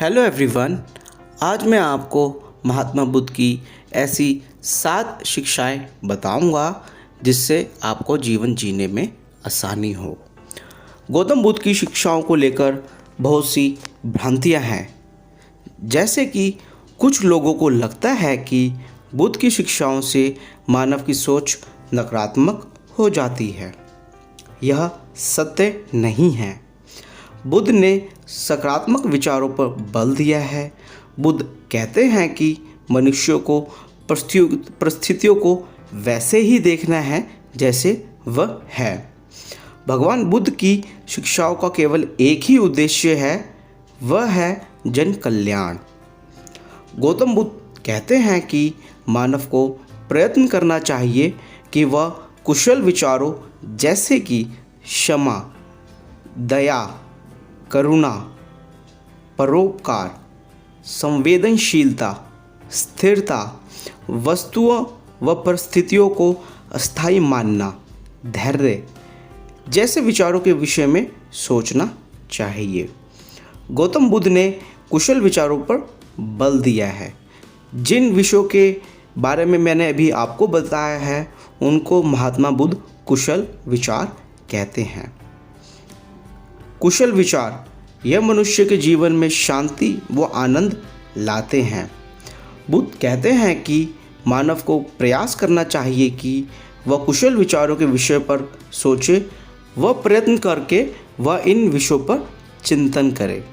Hello everyone. आज मैं आपको महात्मा बुद्ध की ऐसी 7 शिक्षाएं बताऊंगा जिससे आपको जीवन जीने में आसानी हो। गौतम बुद्ध की शिक्षाओं को लेकर बहुत सी भ्रांतियां हैं। जैसे कि कुछ लोगों को लगता है कि बुद्ध की शिक्षाओं से मानव की सोच नकारात्मक हो जाती है। यह सत्य नहीं है। बुद्ध ने सकारात्मक विचारों पर बल दिया है। बुद्ध कहते हैं कि मनुष्यों को परिस्थितियों को वैसे ही देखना है जैसे वह है। भगवान बुद्ध की शिक्षाओं का केवल एक ही उद्देश्य है, वह है जन कल्याण। गौतम बुद्ध कहते हैं कि मानव को प्रयत्न करना चाहिए कि वह कुशल विचारों जैसे कि क्षमा, दया, करुणा, परोपकार, संवेदनशीलता, स्थिरता, वस्तुओं व परिस्थितियों को अस्थायी मानना, धैर्य जैसे विचारों के विषय में सोचना चाहिए। गौतम बुद्ध ने कुशल विचारों पर बल दिया है। जिन विषयों के बारे में मैंने अभी आपको बताया है उनको महात्मा बुद्ध कुशल विचार कहते हैं। कुशल विचार यह मनुष्य के जीवन में शांति व आनंद लाते हैं। बुद्ध कहते हैं कि मानव को प्रयास करना चाहिए कि वह कुशल विचारों के विषय पर सोचे, वह प्रयत्न करके वह इन विषयों पर चिंतन करे।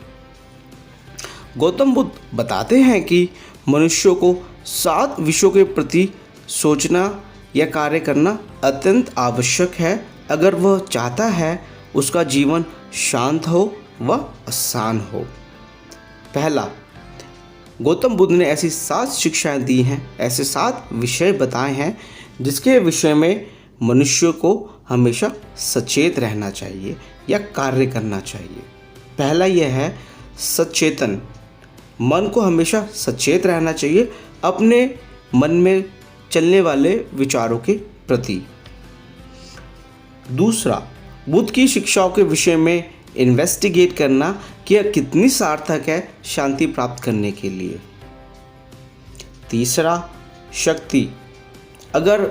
गौतम बुद्ध बताते हैं कि मनुष्यों को 7 विषयों के प्रति सोचना या कार्य करना अत्यंत आवश्यक है अगर वह चाहता है उसका जीवन शांत हो व आसान हो। पहला, गौतम बुद्ध ने ऐसी 7 शिक्षाएं दी हैं, ऐसे 7 विषय बताए हैं जिसके विषय में मनुष्य को हमेशा सचेत रहना चाहिए या कार्य करना चाहिए। पहला यह है सचेतन। मन को हमेशा सचेत रहना चाहिए अपने मन में चलने वाले विचारों के प्रति। दूसरा, बुद्ध की शिक्षाओं के विषय में इन्वेस्टिगेट करना कि यह कितनी सार्थक है शांति प्राप्त करने के लिए। तीसरा, शक्ति। अगर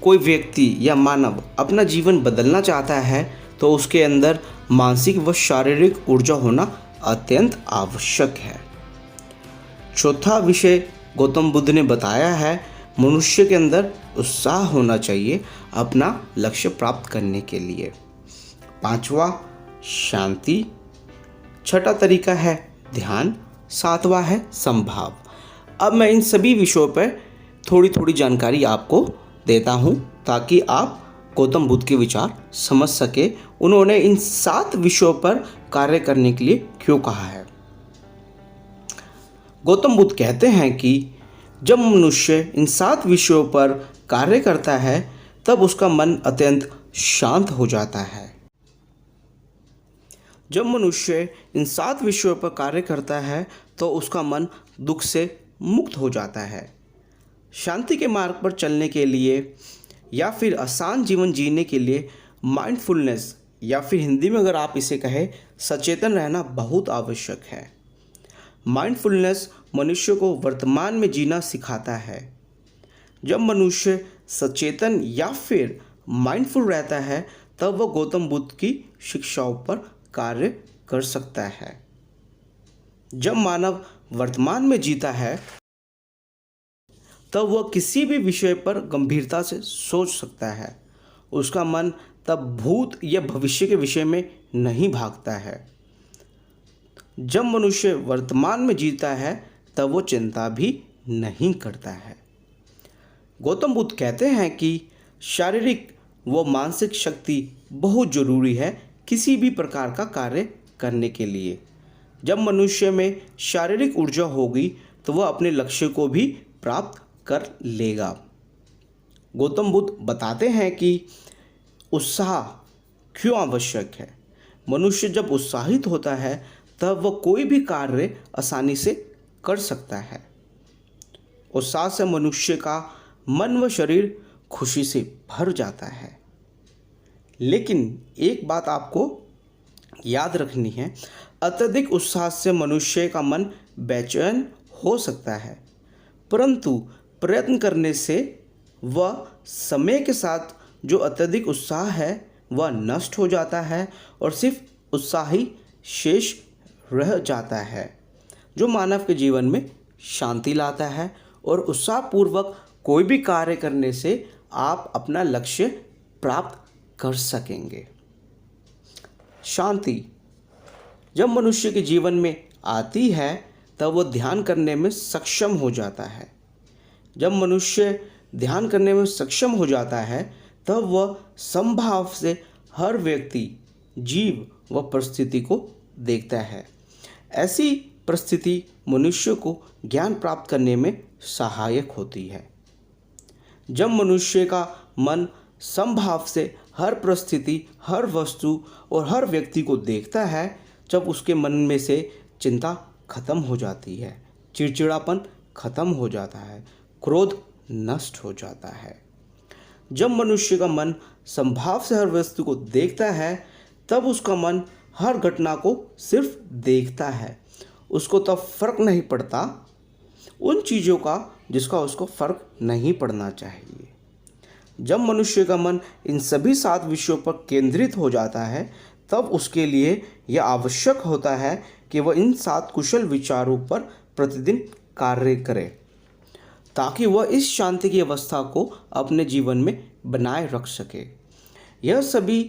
कोई व्यक्ति या मानव अपना जीवन बदलना चाहता है तो उसके अंदर मानसिक व शारीरिक ऊर्जा होना अत्यंत आवश्यक है। चौथा विषय गौतम बुद्ध ने बताया है, मनुष्य के अंदर उत्साह होना चाहिए अपना लक्ष्य प्राप्त करने के लिए। पांचवा, शांति। छठा तरीका है ध्यान। सातवां है संभाव। अब मैं इन सभी विषयों पर थोड़ी थोड़ी जानकारी आपको देता हूं ताकि आप गौतम बुद्ध के विचार समझ सके, उन्होंने इन 7 विषयों पर कार्य करने के लिए क्यों कहा है। गौतम बुद्ध कहते हैं कि जब मनुष्य इन 7 विषयों पर कार्य करता है तब उसका मन अत्यंत शांत हो जाता है। जब मनुष्य इन 7 विषयों पर कार्य करता है तो उसका मन दुख से मुक्त हो जाता है। शांति के मार्ग पर चलने के लिए या फिर आसान जीवन जीने के लिए माइंडफुलनेस या फिर हिंदी में अगर आप इसे कहें सचेतन रहना बहुत आवश्यक है। माइंडफुलनेस मनुष्य को वर्तमान में जीना सिखाता है। जब मनुष्य सचेतन या फिर माइंडफुल रहता है तब वह गौतम बुद्ध की शिक्षाओं पर कार्य कर सकता है। जब मानव वर्तमान में जीता है तब वह किसी भी विषय पर गंभीरता से सोच सकता है। उसका मन तब भूत या भविष्य के विषय में नहीं भागता है। जब मनुष्य वर्तमान में जीता है तब वो चिंता भी नहीं करता है। गौतम बुद्ध कहते हैं कि शारीरिक व मानसिक शक्ति बहुत जरूरी है किसी भी प्रकार का कार्य करने के लिए। जब मनुष्य में शारीरिक ऊर्जा होगी तो वह अपने लक्ष्य को भी प्राप्त कर लेगा। गौतम बुद्ध बताते हैं कि उत्साह क्यों आवश्यक है। मनुष्य जब उत्साहित होता है तब वह कोई भी कार्य आसानी से कर सकता है। उत्साह से मनुष्य का मन व शरीर खुशी से भर जाता है। लेकिन एक बात आपको याद रखनी है। अत्यधिक उत्साह से मनुष्य का मन बेचैन हो सकता है, परंतु प्रयत्न करने से वह समय के साथ जो अत्यधिक उत्साह है वह नष्ट हो जाता है और सिर्फ उत्साह ही शेष रह जाता है, जो मानव के जीवन में शांति लाता है और उत्साहपूर्वक कोई भी कार्य करने से आप अपना लक्ष्य प्राप्त कर सकेंगे। शांति जब मनुष्य के जीवन में आती है तब वह ध्यान करने में सक्षम हो जाता है। जब मनुष्य ध्यान करने में सक्षम हो जाता है तब वह समभाव से हर व्यक्ति, जीव व परिस्थिति को देखता है। ऐसी परिस्थिति मनुष्य को ज्ञान प्राप्त करने में सहायक होती है। जब मनुष्य का मन समभाव से हर परिस्थिति, हर वस्तु और हर व्यक्ति को देखता है, जब उसके मन में से चिंता खत्म हो जाती है, चिड़चिड़ापन खत्म हो जाता है, क्रोध नष्ट हो जाता है। जब मनुष्य का मन समभाव से हर वस्तु को देखता है तब उसका मन हर घटना को सिर्फ देखता है। उसको तब फर्क नहीं पड़ता उन चीज़ों का जिसका उसको फर्क नहीं पड़ना चाहिए। जब मनुष्य का मन इन सभी 7 विषयों पर केंद्रित हो जाता है तब उसके लिए यह आवश्यक होता है कि वह इन 7 कुशल विचारों पर प्रतिदिन कार्य करे, ताकि वह इस शांति की अवस्था को अपने जीवन में बनाए रख सके। यह सभी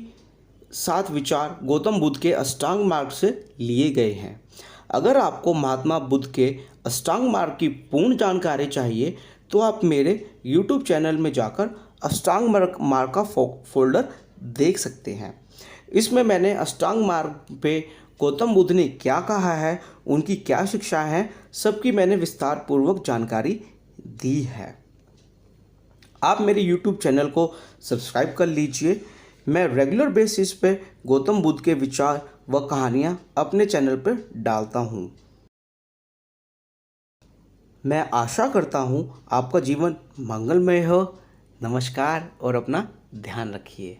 7 विचार गौतम बुद्ध के अष्टांग मार्ग से लिए गए हैं। अगर आपको महात्मा बुद्ध के अष्टांग मार्ग की पूर्ण जानकारी चाहिए तो आप मेरे YouTube चैनल में जाकर अष्टांग मार्ग का फोल्डर देख सकते हैं। इसमें मैंने अष्टांग मार्ग पे गौतम बुद्ध ने क्या कहा है, उनकी क्या शिक्षा है, सबकी मैंने विस्तार पूर्वक जानकारी दी है। आप मेरे YouTube चैनल को सब्सक्राइब कर लीजिए। मैं रेगुलर बेसिस पे गौतम बुद्ध के विचार व कहानियाँ अपने चैनल पर डालता हूँ। मैं आशा करता हूँ आपका जीवन मंगलमय हो। नमस्कार और अपना ध्यान रखिए।